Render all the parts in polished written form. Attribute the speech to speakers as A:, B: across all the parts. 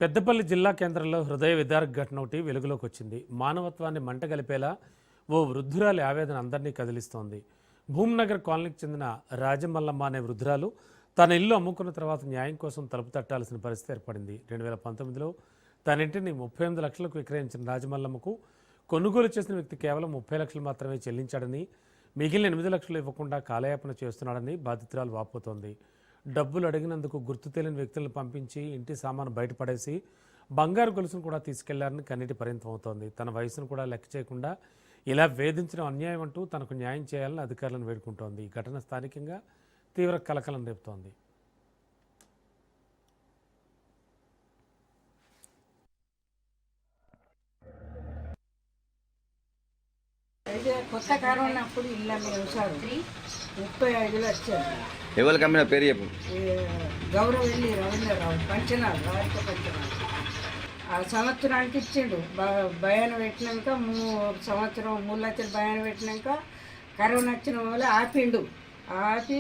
A: పెద్దపల్లి జిల్లా కేంద్రంలో హృదయ విదారక ఘటన ఒకటి వెలుగులోకి వచ్చింది. మానవత్వాన్ని మంటగలిపేలా ఓ వృద్ధురాలి ఆవేదన అందరినీ కదిలిస్తోంది. భూమ్నగర్ కాలనీకి చెందిన రాజమల్లమ్మ అనే వృద్ధురాలు తన ఇల్లు అమ్ముకున్న తర్వాత న్యాయం కోసం తలుపు తట్టాల్సిన పరిస్థితి ఏర్పడింది. 2019లో తన ఇంటిని 38 లక్షలకు విక్రయించిన రాజమల్లమ్మకు కొనుగోలు చేసిన వ్యక్తి కేవలం 30 లక్షలు మాత్రమే చెల్లించాడని, మిగిలిన 8 లక్షలు ఇవ్వకుండా కాలయాపన చేస్తున్నాడని బాధితురాలు వాపోతోంది. డబ్బులు అడిగినందుకు గుర్తు తెలియని వ్యక్తులను పంపించి ఇంటి సామాను బయటపడేసి బంగారు గొలుసును కూడా తీసుకెళ్లారని కన్నీటి పరిమితం అవుతోంది. తన వయసును కూడా లెక్క చేయకుండా ఇలా వేధించడం అన్యాయం అంటూ తనకు న్యాయం చేయాలని అధికారులను వేడుకుంటోంది. ఈ ఘటన స్థానికంగా తీవ్ర కలకలం రేపుతోంది.
B: అయితే కొత్త కరోనా అప్పుడు ఇల్లు వ్యవసాయం 35 లక్షలు.
C: ఎవరికి అమ్మిన పేరు చెప్పు.
B: గౌరవెల్లి రవీంద్రరావు పంచనాలు రాజకీయ పంచనాలు ఆ సంవత్సరానికి ఇచ్చిండు. భయాన పెట్టినాక సంవత్సరం 3 లక్షలు భయాన పెట్టినాక కరోనా వచ్చిన వల్ల ఆపిండు. ఆపి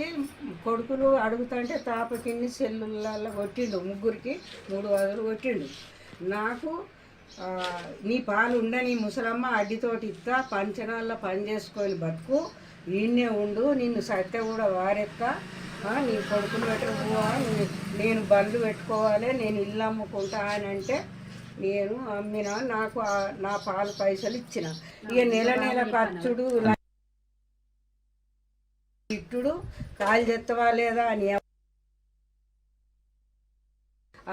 B: కొడుకులు అడుగుతుంటే తాపకిన్ని సెల్లులలో కొట్టిండు. ముగ్గురికి 3 వదలు కొట్టిండు. నాకు నీ పాలు ఉండని ముసలమ్మ అడ్డితోటి ఇస్తా పంచనాల్లో పని చేసుకొని బతుకు ఈయన్నే ఉండు, నిన్ను సత్య కూడా వారెత్తా, నీ కొడుకులు పెట్టకపోవా, నేను బండ్లు పెట్టుకోవాలి, నేను ఇల్లు అమ్ముకుంటా అని అంటే నేను అమ్మిన. నాకు నా పాలు పైసలు ఇచ్చిన. ఇక నెల నెల ఖర్చుడు ఇట్టుడు కాలు చెత్తవా లేదా అని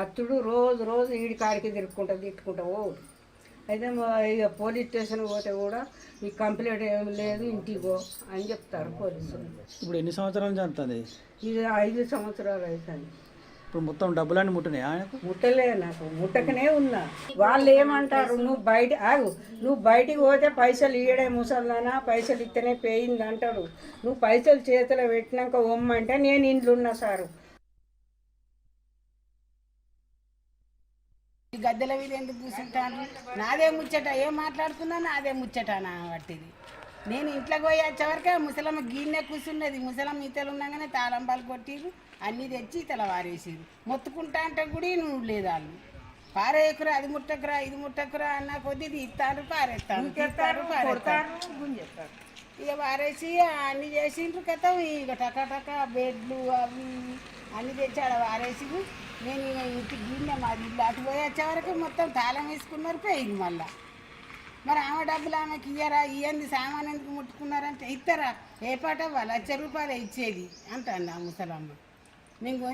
B: అత్తుడు రోజు ఈడి కాడికి తిట్టుకుంటా ఓడు. అయితే ఇక పోలీస్ స్టేషన్కి పోతే కూడా ఈ కంప్లైంట్ ఏమి లేదు, ఇంటికి పో అని చెప్తారు పోలీసులు.
D: ఇప్పుడు ఎన్ని సంవత్సరాలు జరుగుతుంది?
B: ఇది 5 సంవత్సరాలు అవుతుంది.
D: ఇప్పుడు మొత్తం డబ్బులన్నీ ముట్టినాయి ఆయనకు?
B: ముట్టలే, నాకు ముట్టకనే ఉన్నా. వాళ్ళు ఏమంటారు, నువ్వు బయటికి పోతే పైసలు ఇయ్యడే ముసల్దానా, పైసలు ఇస్తేనే పోయింది అంటాడు. నువ్వు పైసలు చేతిలో పెట్టినాక ఒమ్మంటే నేను ఇంట్లో ఉన్నా సారు.
E: గద్దెల మీద ఎందుకు కూర్చుంటాను? నాదే ముచ్చట, ఏం మాట్లాడుతున్నా నాదే ముచ్చట నా వాటిది. నేను ఇంట్లోకి పోయి వచ్చేవరకే ముసలమ్మ గిన్నె కూర్చున్నది. ముసలమ్మ ఇతలు ఉండగానే తాళంబాలు కొట్టిరు, అన్నీ తెచ్చి ఇతల వారేసిరు. మొత్తుకుంటా అంటే కూడా నువ్వు లేదు. వాళ్ళు పారేయకురా, అది ముట్టకురా, ఇది ముట్టకురా అన్న కొద్ది ఇస్తారు, పారేస్తారు, ఇక వారేసి అన్నీ చేసిండ్రు. కథం ఇక టకాటక బెడ్లు అవి అన్నీ తెచ్చి ఆడ వారేసి నేను ఇక ఇంటికి గిన్నె మాది ఇల్లు అటు పోయి వచ్చేవరకు మొత్తం తాళం వేసుకున్నారు, పోయింది. మళ్ళీ మరి ఆమె డబ్బులు ఆమెకి ఇయ్యరా, ఇయ్యంది సామాన్ ఎందుకు ముట్టుకున్నారంటే ఇస్తారా, ఏ పాట వాళ్ళు 1,00,000 రూపాయలు ఇచ్చేది అంటాను ఆ ముసలమ్మ. మేము కొని